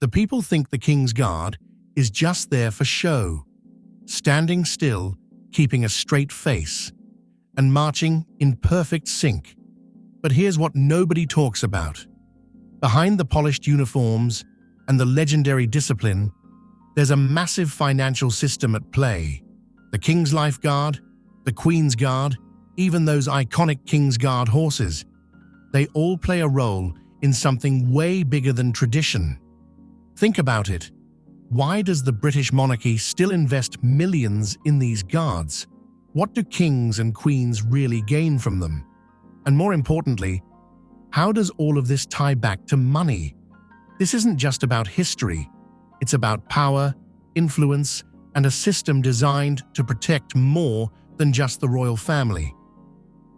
The people think the King's Guard is just there for show, standing still, keeping a straight face, and marching in perfect sync. But here's what nobody talks about. Behind the polished uniforms and the legendary discipline, there's a massive financial system at play. The King's Life Guard, the Queen's Guard, even those iconic King's Guard horses, they all play a role in something way bigger than tradition. Think about it. Why does the British monarchy still invest millions in these guards? What do kings and queens really gain from them? And more importantly, how does all of this tie back to money? This isn't just about history. It's about power, influence, and a system designed to protect more than just the royal family.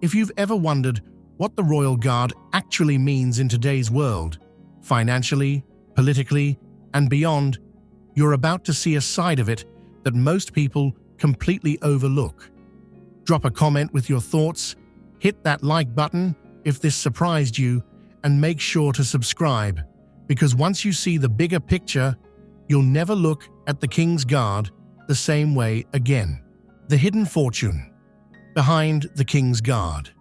If you've ever wondered what the Royal Guard actually means in today's world, financially, politically, and beyond, you're about to see a side of it that most people completely overlook. Drop a comment with your thoughts, hit that like button if this surprised you, and make sure to subscribe, because once you see the bigger picture, you'll never look at the King's Guard the same way again. The hidden fortune behind the King's Guard.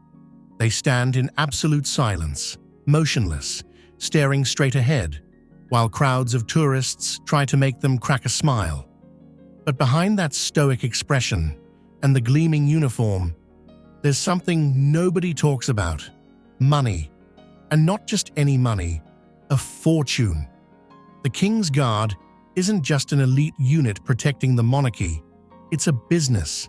They stand in absolute silence, motionless, staring straight ahead, while crowds of tourists try to make them crack a smile. But behind that stoic expression and the gleaming uniform, there's something nobody talks about: money. And not just any money, a fortune. The King's Guard isn't just an elite unit protecting the monarchy, it's a business,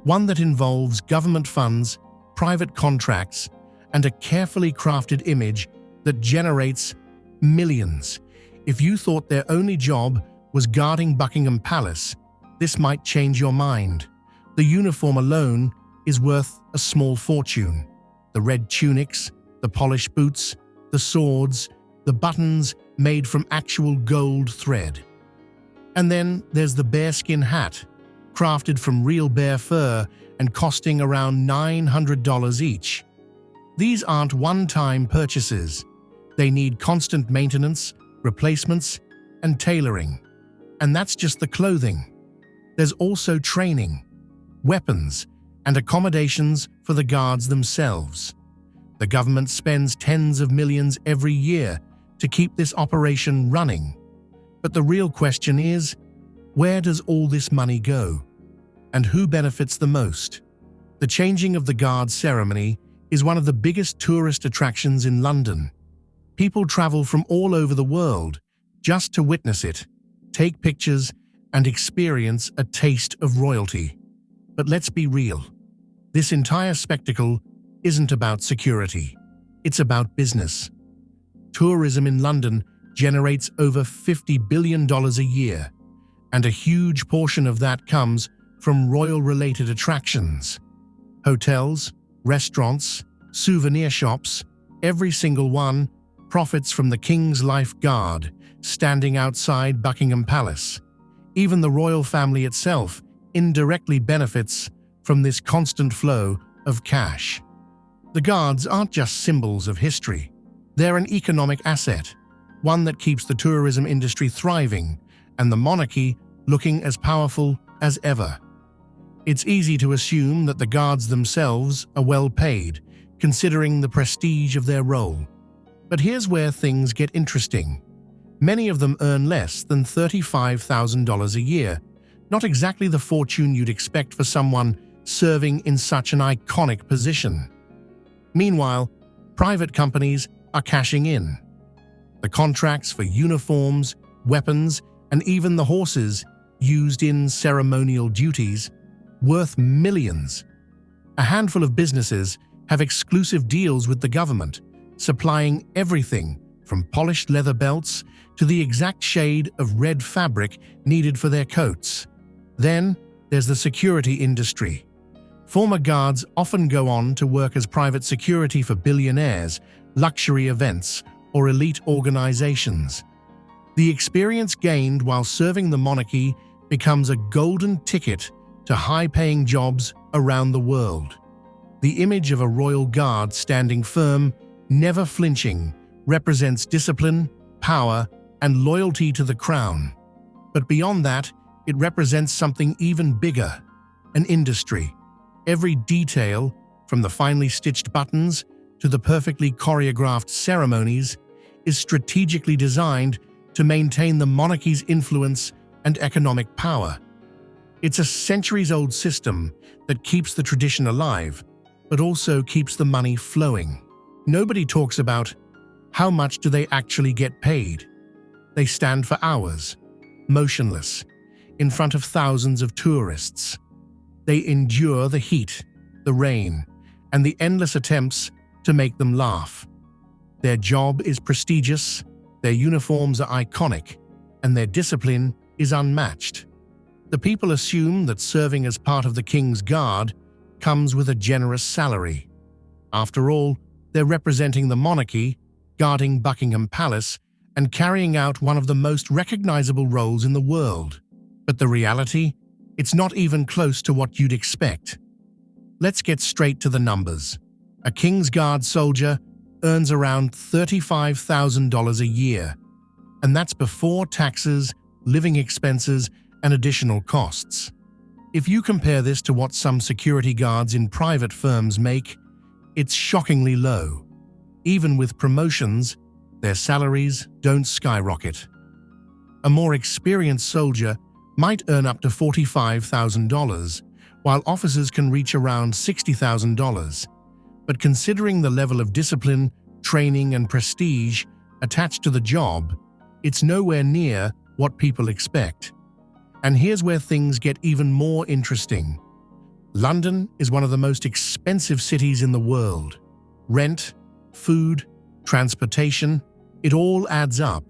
one that involves government funds, private contracts, and a carefully crafted image that generates millions. If you thought their only job was guarding Buckingham Palace, this might change your mind. The uniform alone is worth a small fortune. The red tunics, the polished boots, the swords, the buttons made from actual gold thread. And then there's the bearskin hat, crafted from real bear fur and costing around $900 each. These aren't one-time purchases. They need constant maintenance, replacements, and tailoring. And that's just the clothing. There's also training, weapons, and accommodations for the guards themselves. The government spends tens of millions every year to keep this operation running. But the real question is, where does all this money go? And who benefits the most? The changing of the guard ceremony is one of the biggest tourist attractions in London. People travel from all over the world just to witness it, take pictures, and experience a taste of royalty. But let's be real. This entire spectacle isn't about security. It's about business. Tourism in London generates over $50 billion a year, and a huge portion of that comes from royal-related attractions. Hotels, restaurants, souvenir shops, every single one profits from the King's Life Guard standing outside Buckingham Palace. Even the royal family itself indirectly benefits from this constant flow of cash. The guards aren't just symbols of history. They're an economic asset, one that keeps the tourism industry thriving and the monarchy looking as powerful as ever. It's easy to assume that the guards themselves are well paid, considering the prestige of their role. But here's where things get interesting. Many of them earn less than $35,000 a year, not exactly the fortune you'd expect for someone serving in such an iconic position. Meanwhile, private companies are cashing in. The contracts for uniforms, weapons, and even the horses used in ceremonial duties, worth millions. A handful of businesses have exclusive deals with the government, supplying everything from polished leather belts to the exact shade of red fabric needed for their coats. Then there's the security industry. Former guards often go on to work as private security for billionaires, luxury events, or elite organizations. The experience gained while serving the monarchy becomes a golden ticket to high-paying jobs around the world. The image of a royal guard standing firm, never flinching, represents discipline, power, and loyalty to the crown. But beyond that, it represents something even bigger, an industry. Every detail, from the finely stitched buttons to the perfectly choreographed ceremonies, is strategically designed to maintain the monarchy's influence and economic power. It's a centuries-old system that keeps the tradition alive, but also keeps the money flowing. Nobody talks about how much do they actually get paid. They stand for hours, motionless, in front of thousands of tourists. They endure the heat, the rain, and the endless attempts to make them laugh. Their job is prestigious, their uniforms are iconic, and their discipline is unmatched. The people assume that serving as part of the King's Guard comes with a generous salary. After all, they're representing the monarchy, guarding Buckingham Palace, and carrying out one of the most recognizable roles in the world. But the reality? It's not even close to what you'd expect. Let's get straight to the numbers. A King's Guard soldier earns around $35,000 a year, and that's before taxes, living expenses, and additional costs. If you compare this to what some security guards in private firms make, it's shockingly low. Even with promotions, their salaries don't skyrocket. A more experienced soldier might earn up to $45,000, while officers can reach around $60,000. But considering the level of discipline, training, and prestige attached to the job, it's nowhere near what people expect. And here's where things get even more interesting. London is one of the most expensive cities in the world. Rent, food, transportation, it all adds up.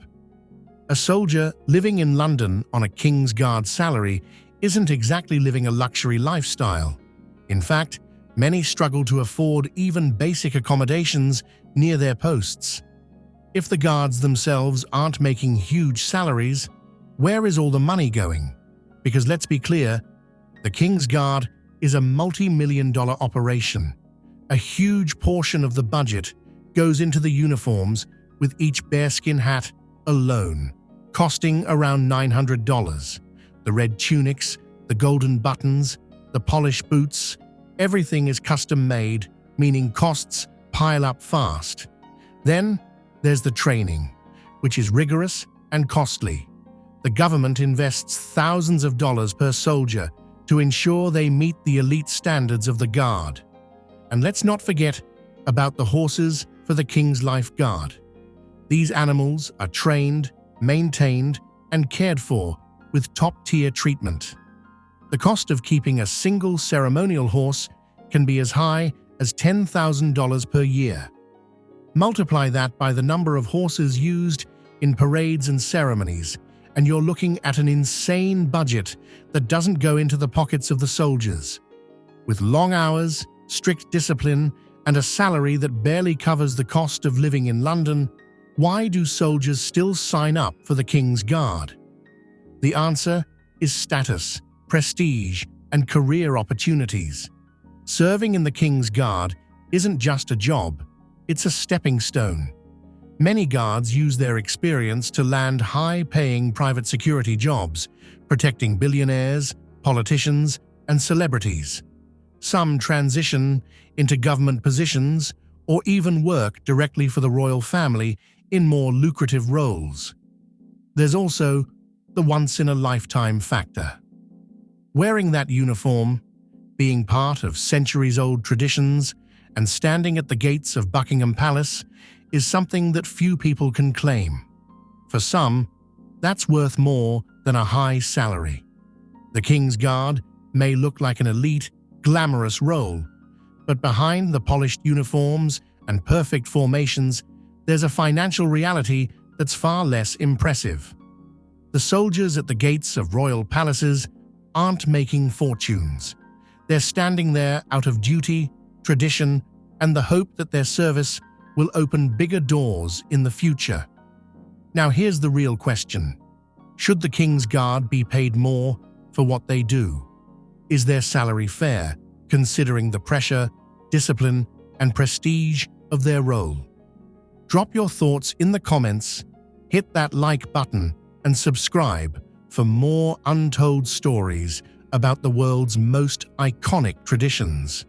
A soldier living in London on a King's Guard salary isn't exactly living a luxury lifestyle. In fact, many struggle to afford even basic accommodations near their posts. If the guards themselves aren't making huge salaries, where is all the money going? Because let's be clear, the King's Guard is a multi-million-dollar operation. A huge portion of the budget goes into the uniforms, with each bearskin hat alone costing around $900. The red tunics, the golden buttons, the polished boots, everything is custom-made, meaning costs pile up fast. Then there's the training, which is rigorous and costly. The government invests thousands of dollars per soldier to ensure they meet the elite standards of the Guard. And let's not forget about the horses for the King's Life Guard. These animals are trained, maintained, and cared for with top-tier treatment. The cost of keeping a single ceremonial horse can be as high as $10,000 per year. Multiply that by the number of horses used in parades and ceremonies, and you're looking at an insane budget that doesn't go into the pockets of the soldiers. With long hours, strict discipline, and a salary that barely covers the cost of living in London, why do soldiers still sign up for the King's Guard? The answer is status, prestige, and career opportunities. Serving in the King's Guard isn't just a job, it's a stepping stone. Many guards use their experience to land high-paying private security jobs, protecting billionaires, politicians, and celebrities. Some transition into government positions or even work directly for the royal family in more lucrative roles. There's also the once-in-a-lifetime factor. Wearing that uniform, being part of centuries-old traditions, and standing at the gates of Buckingham Palace is something that few people can claim. For some, that's worth more than a high salary. The King's Guard may look like an elite, glamorous role, but behind the polished uniforms and perfect formations, there's a financial reality that's far less impressive. The soldiers at the gates of royal palaces aren't making fortunes. They're standing there out of duty, tradition, and the hope that their service will open bigger doors in the future. Now here's the real question. Should the King's Guard be paid more for what they do? Is their salary fair, considering the pressure, discipline, and prestige of their role? Drop your thoughts in the comments, Hit that like button and subscribe for more untold stories about the world's most iconic traditions.